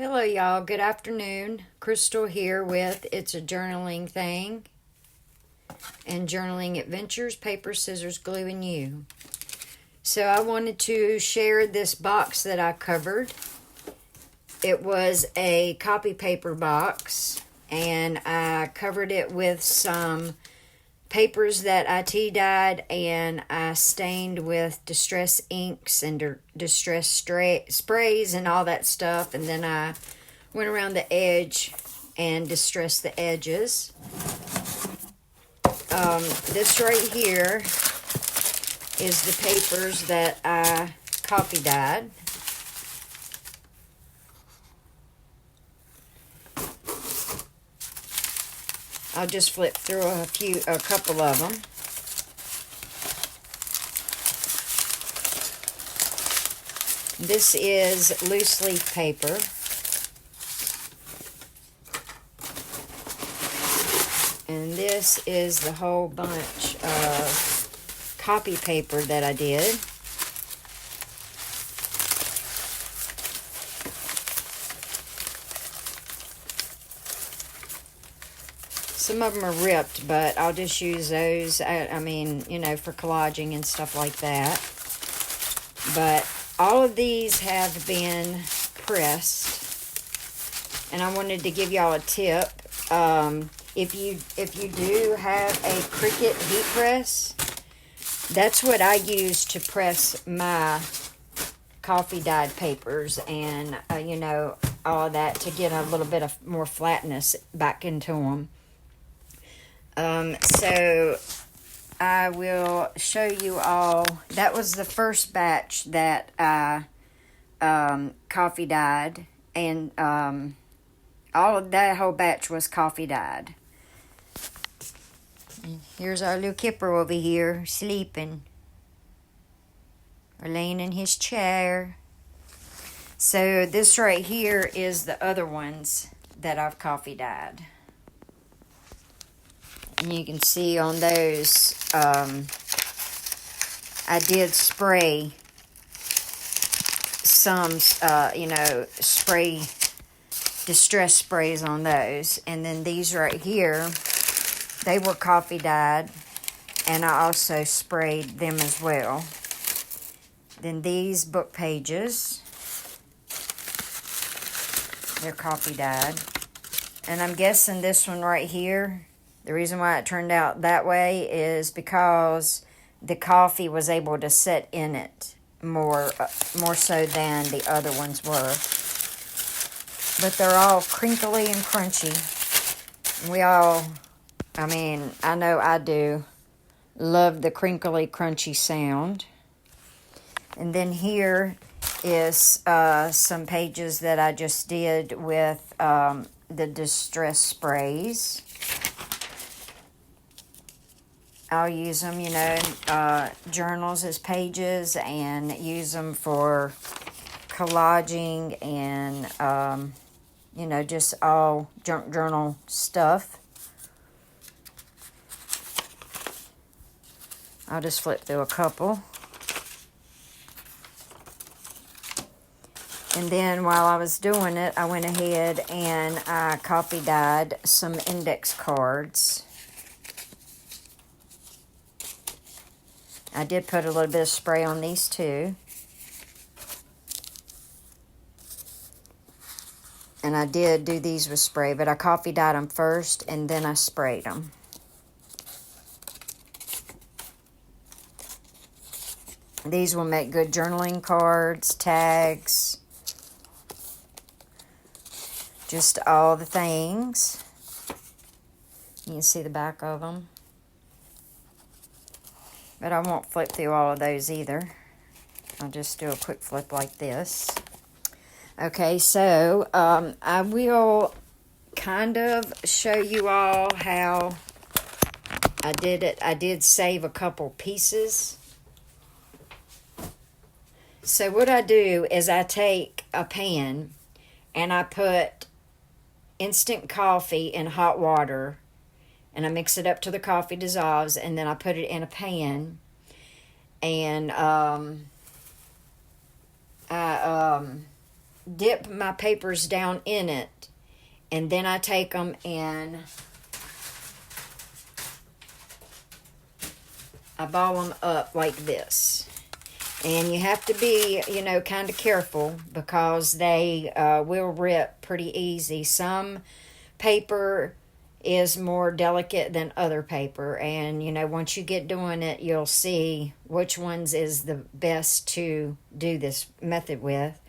Hello, y'all. Good afternoon. Crystal here with It's a Journaling Thing and Journaling Adventures, Paper, Scissors, Glue, and You. So I wanted to share this box that I covered. It was a copy paper box, and I covered it with some papers that I tea-dyed and I stained with distress inks and distress sprays and all that stuff, and then I went around the edge and distressed the edges. This right here is the papers that I copy dyed. I'll just flip through a couple of them. This is loose leaf paper. And this is the whole bunch of copy paper that I did. Some of them are ripped, but I'll just use those, I mean, you know, for collaging and stuff like that. But all of these have been pressed. And I wanted to give y'all a tip. If you do have a Cricut heat press, that's what I use to press my coffee dyed papers and, you know, all of that to get a little bit of more flatness back into them. So I will show you all. That was the first batch that I coffee dyed, and all of that whole batch was coffee dyed. And here's our little Kipper over here sleeping or laying in his chair. So this right here is the other ones that I've coffee dyed. And you can see on those, I did spray some, you know, distress sprays on those. And then these right here, they were coffee dyed, and I also sprayed them as well. Then these book pages, they're coffee dyed. And I'm guessing this one right here, the reason why it turned out that way is because the coffee was able to set in it more so than the other ones were. But they're all crinkly and crunchy. I know I do, love the crinkly, crunchy sound. And then here is some pages that I just did with the distress sprays. I'll use them, you know, journals as pages, and use them for collaging and, you know, just all junk journal stuff. I'll just flip through a couple. And then while I was doing it, I went ahead and I copy dyed some index cards. I did put a little bit of spray on these too. And I did do these with spray, but I coffee dyed them first and then I sprayed them. These will make good journaling cards, tags, just all the things. You can see the back of them. But I won't flip through all of those either. I'll just do a quick flip like this. Okay, so I will kind of show you all how I did it. I did save a couple pieces. So what I do is I take a pan and I put instant coffee in hot water, and I mix it up till the coffee dissolves, and then I put it in a pan, and I dip my papers down in it, and then I take them and I ball them up like this. And you have to be, kind of careful because they will rip pretty easy. Some paper is more delicate than other paper. And, once you get doing it, you'll see which ones is the best to do this method with.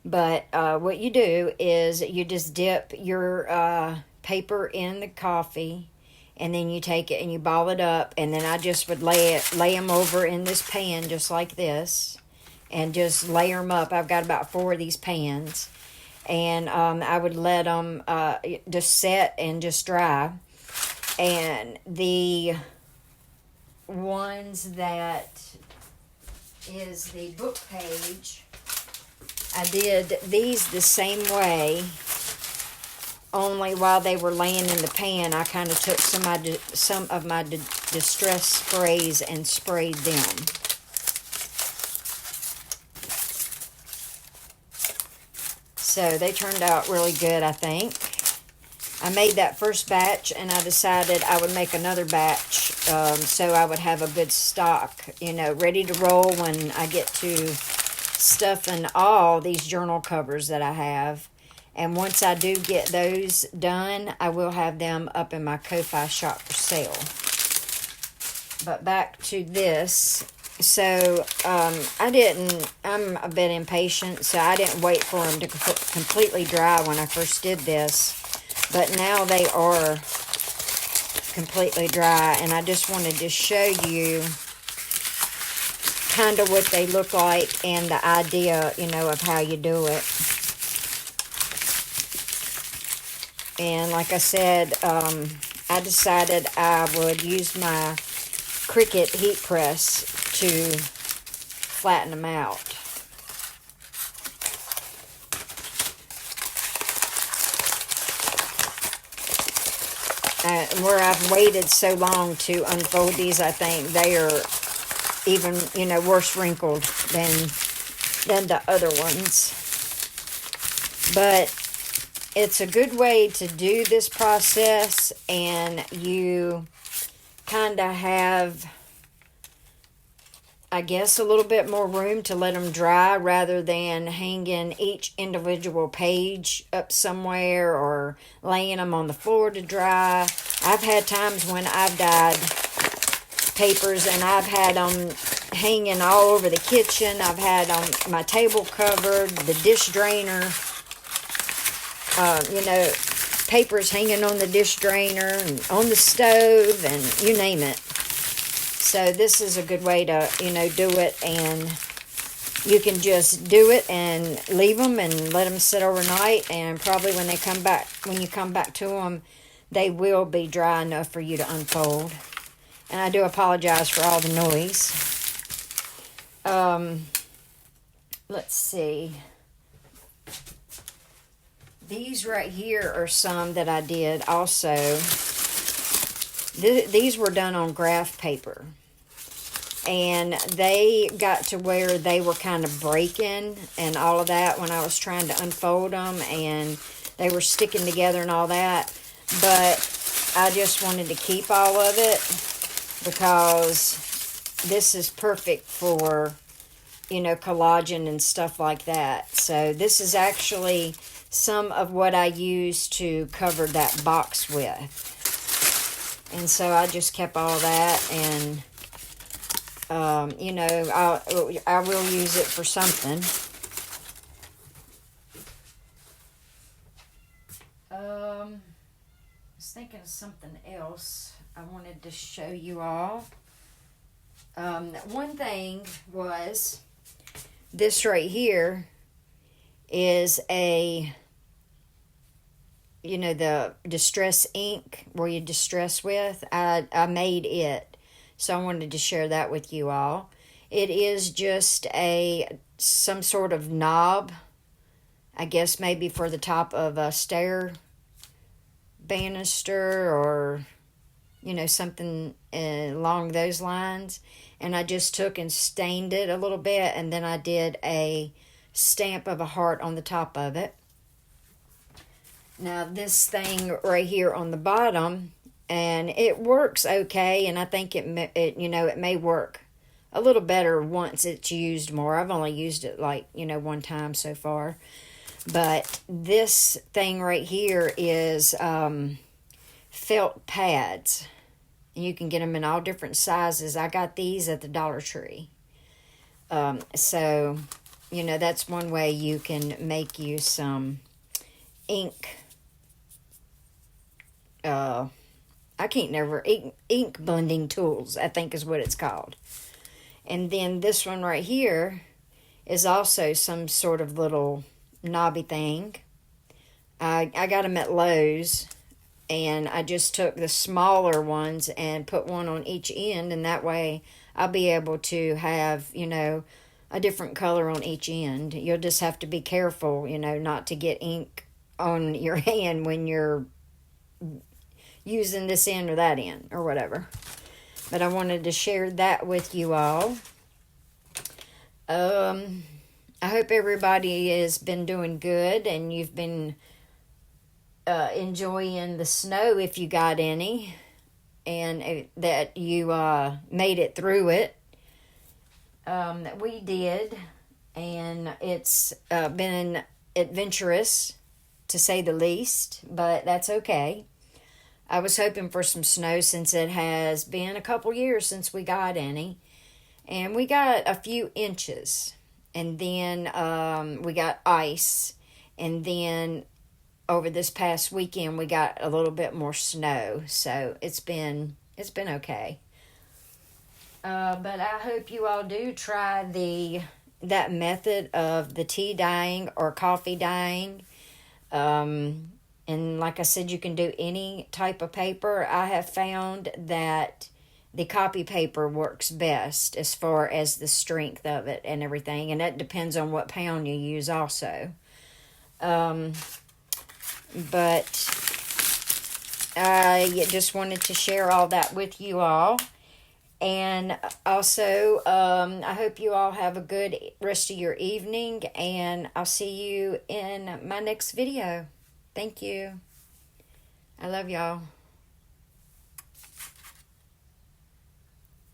But what you do is you just dip your paper in the coffee, and then you take it and you ball it up, and then I just would lay them over in this pan just like this, and just layer them up. I've got about 4 of these pans, and I would let them just set and just dry. And the ones that is the book page, I did these the same way. Only while they were laying in the pan, I kind of took some of my distress sprays and sprayed them. So they turned out really good, I think. I made that first batch, and I decided I would make another batch so I would have a good stock, ready to roll when I get to stuffing all these journal covers that I have. And once I do get those done, I will have them up in my Ko-Fi shop for sale. But back to this. So, I'm a bit impatient, so I didn't wait for them to completely dry when I first did this. But now they are completely dry, and I just wanted to show you kind of what they look like and the idea, of how you do it. And like I said, I decided I would use my Cricut heat press to flatten them out. Where I've waited so long to unfold these, I think they are even, worse wrinkled than the other ones. But it's a good way to do this process, and you kind of have, I guess, a little bit more room to let them dry rather than hanging each individual page up somewhere or laying them on the floor to dry. I've had times when I've dyed papers and I've had them hanging all over the kitchen. I've had my table covered, the dish drainer, papers hanging on the dish drainer and on the stove and you name it. So this is a good way to, do it, and you can just do it and leave them and let them sit overnight, and probably when you come back to them, they will be dry enough for you to unfold. And I do apologize for all the noise. Let's see. These right here are some that I did also. These were done on graph paper. And they got to where they were kind of breaking and all of that when I was trying to unfold them. And they were sticking together and all that. But I just wanted to keep all of it because this is perfect for, collagen and stuff like that. So this is actually some of what I used to cover that box with. And so I just kept all that, and, I will use it for something. I was thinking of something else I wanted to show you all. One thing was, this right here is the distress ink where you distress with. I made it, so I wanted to share that with you all. It is just some sort of knob, I guess maybe for the top of a stair banister or something along those lines. And I just took and stained it a little bit, and then I did a stamp of a heart on the top of it. Now this thing right here on the bottom, and it works okay, and I think it may work a little better once it's used more. I've only used it like, one time so far. But this thing right here is felt pads. You can get them in all different sizes. I got these at the Dollar Tree. So, that's one way you can make you some ink. Ink blending tools, I think is what it's called. And then this one right here is also some sort of little knobby thing. I got them at Lowe's, and I just took the smaller ones and put one on each end, and that way I'll be able to have, a different color on each end. You'll just have to be careful, not to get ink on your hand when you're using this end or that end or whatever. But I wanted to share that with you all. I hope everybody has been doing good and you've been enjoying the snow if you got any, and that you made it through it. We did, and it's been adventurous to say the least, but that's okay. I was hoping for some snow since it has been a couple years since we got any, and we got a few inches, and then we got ice, and then over this past weekend we got a little bit more snow, so it's been okay. But I hope you all do try that method of the tea dyeing or coffee dyeing. And like I said, you can do any type of paper. I have found that the copy paper works best as far as the strength of it and everything. And that depends on what pound you use also. But I just wanted to share all that with you all. And also, I hope you all have a good rest of your evening. And I'll see you in my next video. Thank you. I love y'all.